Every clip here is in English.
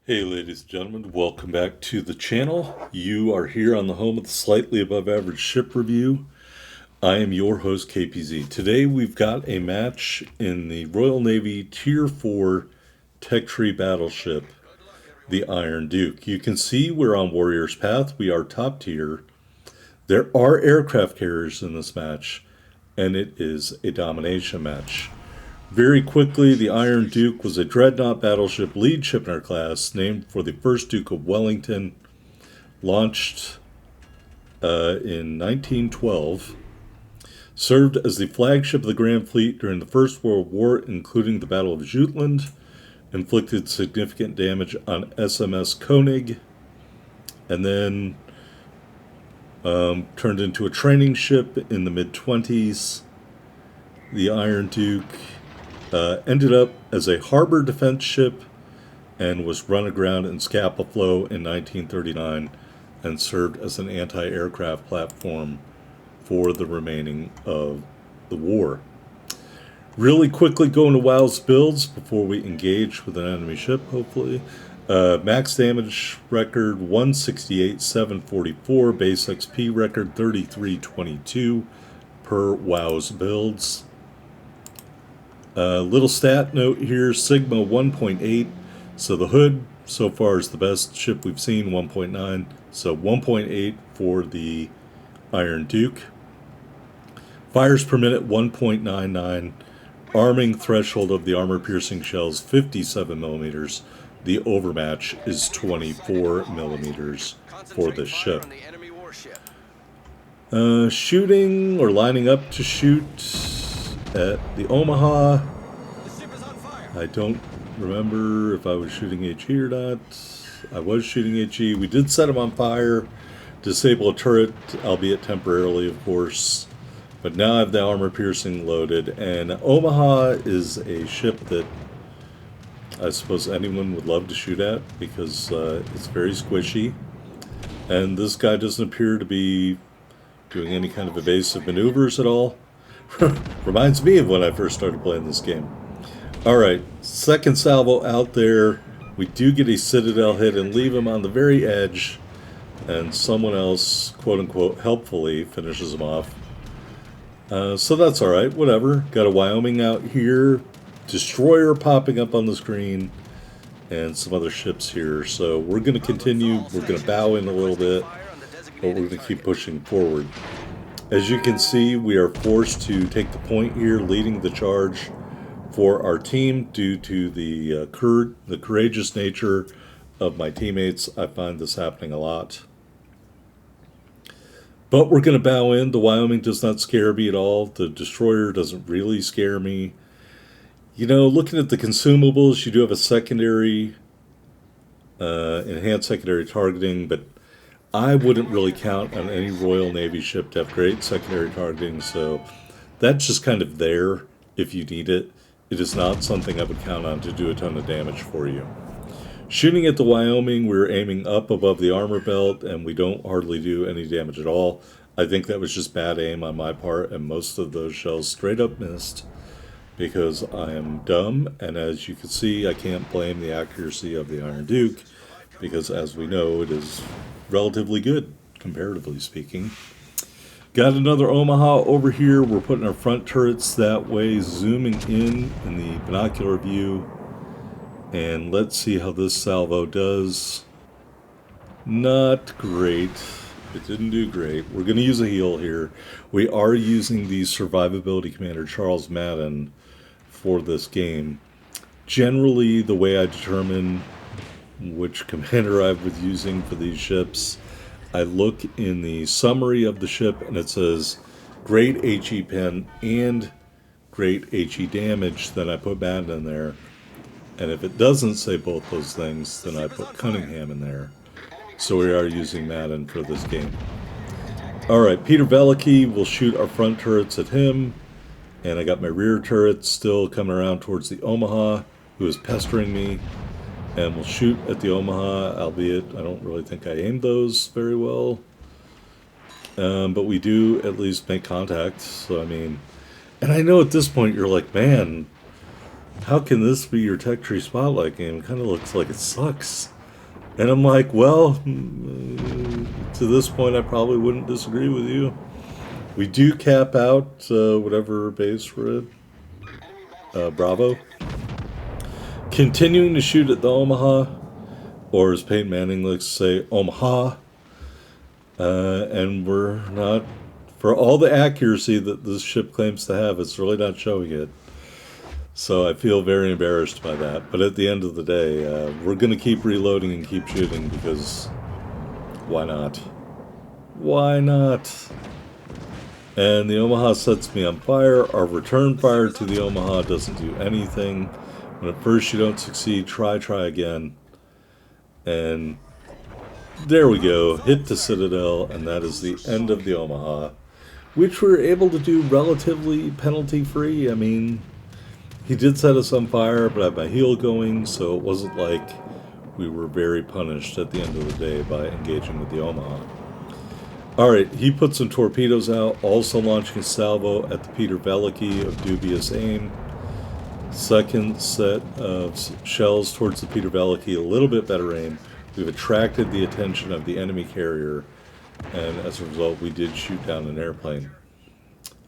Hey ladies and gentlemen, welcome back to the channel. You are here on the home of the Slightly Above Average Ship Review. I am your host KPZ. Today we've got a match in the Royal Navy Tier 4 Tech Tree Battleship, the Iron Duke. You can see we're on Warrior's Path. We are top tier. There are aircraft carriers in this match, and it is a domination match. Very quickly, the Iron Duke was a dreadnought battleship lead ship in our class, named for the first Duke of Wellington, launched in 1912, served as the flagship of the Grand Fleet during the First World War, including the Battle of Jutland, inflicted significant damage on SMS Koenig, and then turned into a training ship in the mid-20s. The Iron Duke ended up as a harbor defense ship and was run aground in Scapa Flow in 1939 and served as an anti-aircraft platform for the remaining of the war. Really quickly going to WoW's builds before we engage with an enemy ship, hopefully. Max damage record 168,744, base XP record 3322 per WoW's builds. Little stat note here, Sigma 1.8, so the hood so far is the best ship we've seen, 1.9, so 1.8 for the Iron Duke. Fires per minute 1.99, arming threshold of the armor-piercing shells 57 millimeters. The overmatch is 24 millimeters for this ship. Shooting or lining up to shoot at the Omaha. I don't remember if I was shooting HE or not. I was shooting HE. We did set him on fire, disable a turret, albeit temporarily, of course. But now I have the armor piercing loaded, and Omaha is a ship that I suppose anyone would love to shoot at because it's very squishy. And this guy doesn't appear to be doing any kind of evasive maneuvers at all. Reminds me of when I first started playing this game. Alright, second salvo out there. We do get a Citadel hit and leave him on the very edge. And someone else, quote-unquote, helpfully finishes him off. So that's alright, whatever. Got a Wyoming out here. Destroyer popping up on the screen. And some other ships here. So we're going to continue. We're going to bow in a little bit. But we're going to keep pushing forward. As you can see, we are forced to take the point here, leading the charge for our team due to the courageous nature of my teammates. I find this happening a lot. But we're going to bow in. The Wyoming does not scare me at all. The destroyer doesn't really scare me. You know, looking at the consumables, you do have a secondary, enhanced secondary targeting, but I wouldn't really count on any Royal Navy ship to have great secondary targeting, so that's just kind of there if you need it. It is not something I would count on to do a ton of damage for you. Shooting at the Wyoming, we're aiming up above the armor belt, and we don't hardly do any damage at all. I think that was just bad aim on my part, and most of those shells straight up missed because I am dumb, and as you can see, I can't blame the accuracy of the Iron Duke because, as we know, it is relatively good, comparatively speaking. Got another Omaha over here. We're putting our front turrets that way, zooming in the binocular view. And let's see how this salvo does. Not great. It didn't do great. We're going to use a heal here. We are using the survivability commander, Charles Madden, for this game. Generally, the way I determine which commander I was using for these ships, I look in the summary of the ship and it says great HE pen and great HE damage, then I put Madden in there. And if it doesn't say both those things, then I put Cunningham in there. So we are using Madden for this game. Alright, Peter Veliky will shoot our front turrets at him. And I got my rear turrets still coming around towards the Omaha, who is pestering me. And we'll shoot at the Omaha, albeit I don't really think I aimed those very well. But we do at least make contact, so I mean... And I know at this point you're like, man, how can this be your Tech Tree Spotlight game? It kind of looks like it sucks. And I'm like, well, to this point, I probably wouldn't disagree with you. We do cap out whatever base we're at, Bravo. Continuing to shoot at the Omaha, or as Peyton Manning likes to say, Omaha. And we're not, for all the accuracy that this ship claims to have, it's really not showing it. So I feel very embarrassed by that. But at the end of the day, we're going to keep reloading and keep shooting because why not? Why not? And the Omaha sets me on fire. Our return fire to the Omaha doesn't do anything. When at first you don't succeed, try again. And there we go. Hit the Citadel, and that is the end of the Omaha, which we're able to do relatively penalty-free. I mean, he did set us on fire, but I had my heel going, so it wasn't like we were very punished at the end of the day by engaging with the Omaha. Alright, he put some torpedoes out, also launching a salvo at the Peter Veliky of dubious aim. Second set of shells towards the Peter Veliky, a little bit better aim. We've attracted the attention of the enemy carrier, and as a result, we did shoot down an airplane.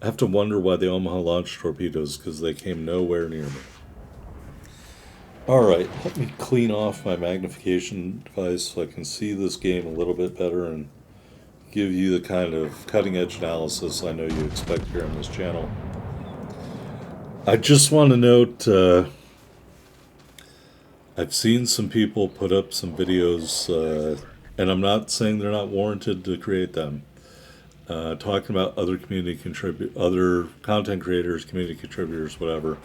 I have to wonder why the Omaha launched torpedoes, because they came nowhere near me. Alright, let me clean off my magnification device so I can see this game a little bit better and give you the kind of cutting-edge analysis I know you expect here on this channel. I just want to note, I've seen some people put up some videos, and I'm not saying they're not warranted to create them, talking about other other content creators, community contributors, whatever.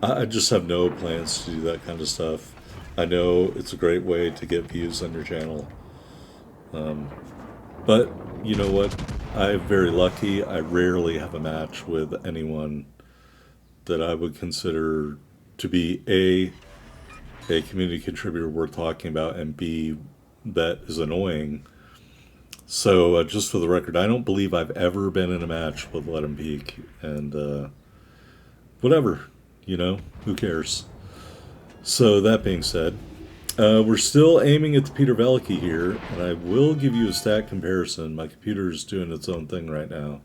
I just have no plans to do that kind of stuff. I know it's a great way to get views on your channel. But you know what? I'm very lucky. I rarely have a match with anyone that I would consider to be a community contributor worth talking about, and B, that is annoying. So just for the record, I don't believe I've ever been in a match with Let 'em Peek, and whatever, who cares? So that being said, we're still aiming at the Peter Veliky here, and I will give you a stat comparison. My computer is doing its own thing right now.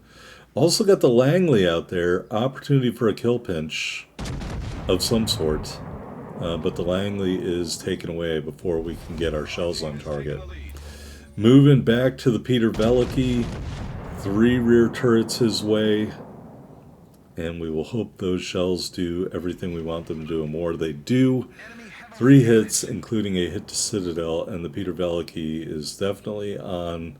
Also got the Langley out there, opportunity for a kill pinch of some sort, but the Langley is taken away before we can get our shells on target. Moving back to the Peter Veliky, 3 rear turrets his way, and we will hope those shells do everything we want them to do and more. They do. 3 hits, including a hit to Citadel, and the Peter Veliky is definitely on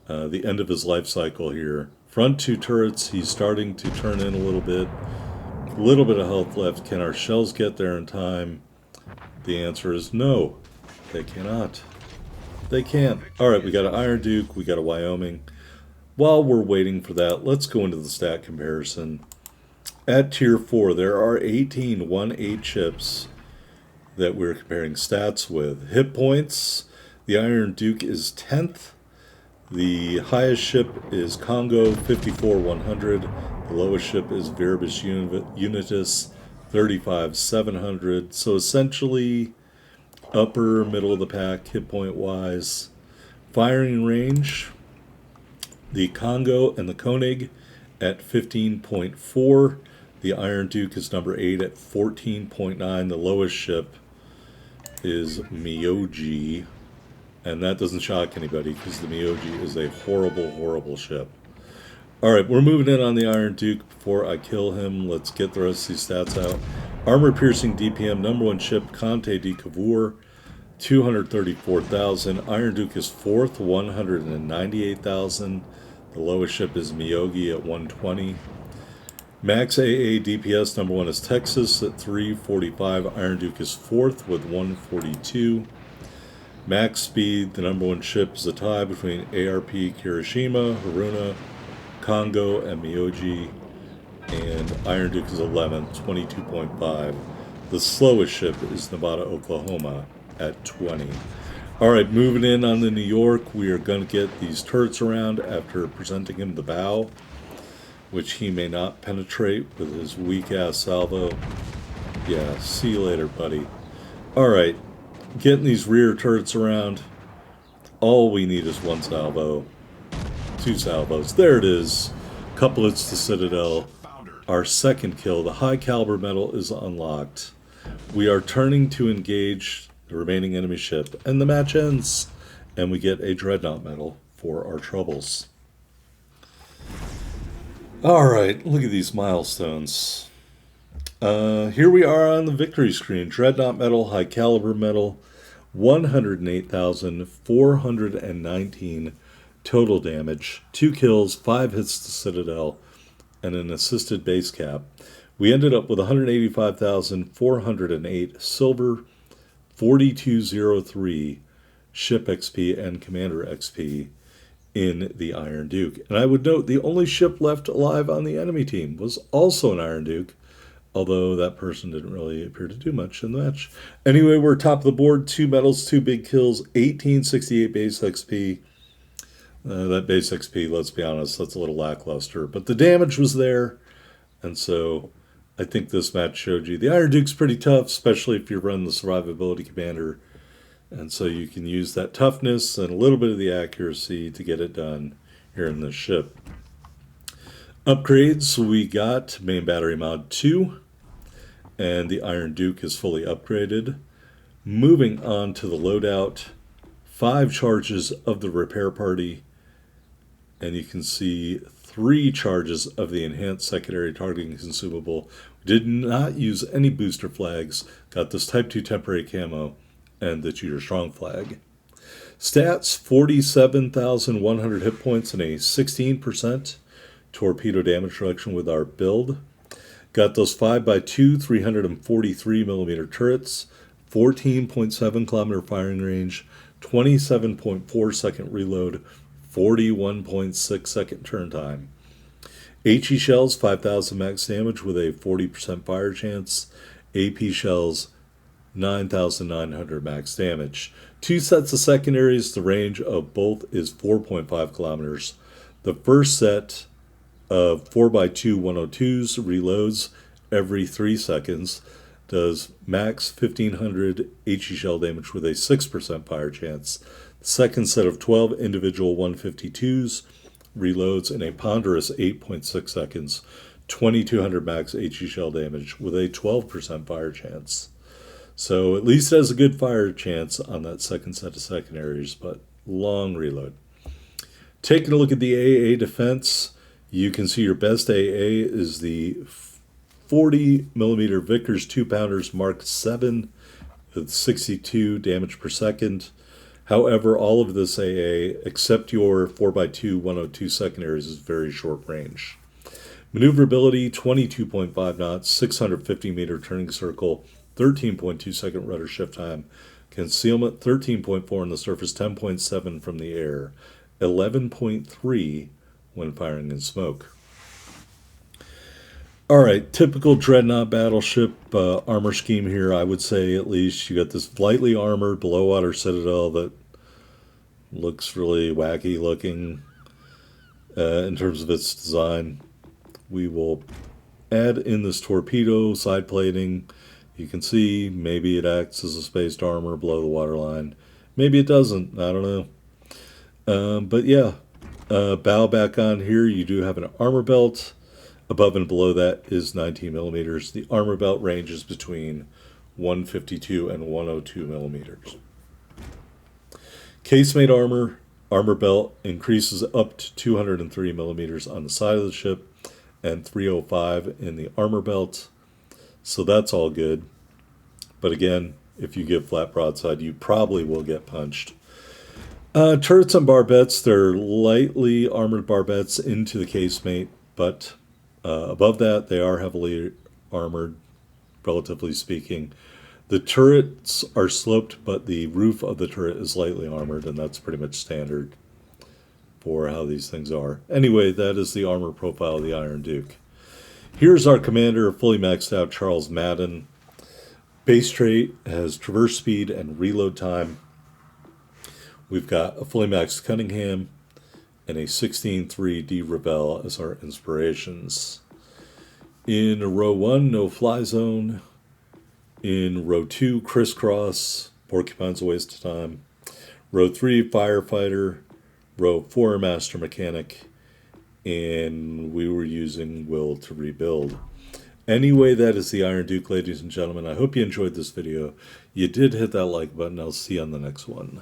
the end of his life cycle here. Front 2 turrets, he's starting to turn in a little bit. A little bit of health left. Can our shells get there in time? The answer is no. They cannot. They can't. Alright, we got an Iron Duke, we got a Wyoming. While we're waiting for that, let's go into the stat comparison. At Tier 4, there are 18 1-8 ships that we're comparing stats with. Hit points, the Iron Duke is 10th. The highest ship is Congo, 54-100. The lowest ship is Viribus Unitus, 35-700. So essentially, upper middle of the pack, hit point wise. Firing range, the Congo and the Koenig at 15.4. The Iron Duke is number 8 at 14.9. The lowest ship is Miyoji, and that doesn't shock anybody because the Miyoji is a horrible, horrible ship. Alright, we're moving in on the Iron Duke. Before I kill him, let's get the rest of these stats out. Armor-piercing DPM, number 1 ship, Conte de Cavour, 234,000. Iron Duke is 4th, 198,000. The lowest ship is Miyogi at 120. Max AA DPS, number 1 is Texas at 345. Iron Duke is 4th with 142. Max speed, the number 1 ship is a tie between ARP Kirishima, Haruna, Congo, and Miyoji. And Iron Duke is 11th, 22.5. The slowest ship is Nevada, Oklahoma at 20. Alright, moving in on the New York, we are going to get these turrets around after presenting him the bow, which he may not penetrate with his weak-ass salvo. Yeah, see you later, buddy. Alright, Getting these rear turrets around. All we need is one salvo. Two salvos. There it is. Couplets to Citadel. Our second kill. The high caliber medal is unlocked. We are turning to engage the remaining enemy ship, and the match ends. And we get a Dreadnought medal for our troubles. Alright, look at these milestones. Here we are on the victory screen. Dreadnought medal, high caliber medal, 108,419 total damage, 2 kills, 5 hits to Citadel, and an assisted base cap. We ended up with 185,408 silver, 4203 ship XP and commander XP in the Iron Duke. And I would note the only ship left alive on the enemy team was also an Iron Duke, although that person didn't really appear to do much in the match. Anyway, we're top of the board, 2 medals, 2 big kills, 1868 base XP. That base XP, let's be honest, that's a little lackluster. But the damage was there, and so I think this match showed you the Iron Duke's pretty tough, especially if you run the survivability commander. And so you can use that toughness and a little bit of the accuracy to get it done here in this ship. Upgrades, we got main battery mod 2, and the Iron Duke is fully upgraded. Moving on to the loadout, 5 charges of the repair party, and you can see 3 charges of the enhanced secondary targeting consumable. We did not use any booster flags, got this Type 2 temporary camo, and the Tudor Strong flag. Stats, 47,100 hit points and a 16% torpedo damage reduction with our build. Got those 5x2 343mm turrets, 14.7 kilometer firing range, 27.4 second reload, 41.6 second turn time. HE shells, 5,000 max damage with a 40% fire chance. AP shells, 9,900 max damage. 2 sets of secondaries. The range of both is 4.5 kilometers. The first set of 4x2 102s reloads every 3 seconds. Does max 1,500 HE shell damage with a 6% fire chance. The second set of 12 individual 152s reloads in a ponderous 8.6 seconds, 2,200 max HE shell damage with a 12% fire chance. So at least it has a good fire chance on that second set of secondaries, but long reload. Taking a look at the AA defense, you can see your best AA is the 40mm Vickers 2-pounders Mark 7 with 62 damage per second. However, all of this AA, except your 4x2 102 secondaries, is very short range. Maneuverability, 22.5 knots, 650 meter turning circle, 13.2 second rudder shift time. Concealment, 13.4 on the surface, 10.7 from the air, 11.3 when firing in smoke. Alright, typical Dreadnought battleship armor scheme here. I would say at least you got this lightly armored below water citadel that looks really wacky looking in terms of its design. We will add in this torpedo side plating. You can see maybe it acts as a spaced armor below the waterline. Maybe it doesn't. I don't know. But yeah, bow back on here. You do have an armor belt. Above and below that is 19 millimeters. The armor belt ranges between 152 and 102 millimeters. Casemate armor belt increases up to 203 millimeters on the side of the ship and 305 in the armor belt. So that's all good. But again, if you give flat broadside, you probably will get punched. Turrets and barbettes, they're lightly armored barbettes into the casemate, but above that, they are heavily armored, relatively speaking. The turrets are sloped, but the roof of the turret is lightly armored, and that's pretty much standard for how these things are. Anyway, that is the armor profile of the Iron Duke. Here's our commander, fully maxed out Charles Madden. Base trait has traverse speed and reload time. We've got a fully maxed Cunningham and a 16-3 D Rebel as our inspirations. In row 1, no fly zone. In row 2, crisscross, Porcupine's a waste of time. Row 3, firefighter. Row 4, master mechanic. And we were using will to rebuild. Anyway, that is the Iron Duke, ladies and gentlemen. I hope you enjoyed this video. You did hit that like button. I'll see you on the next one.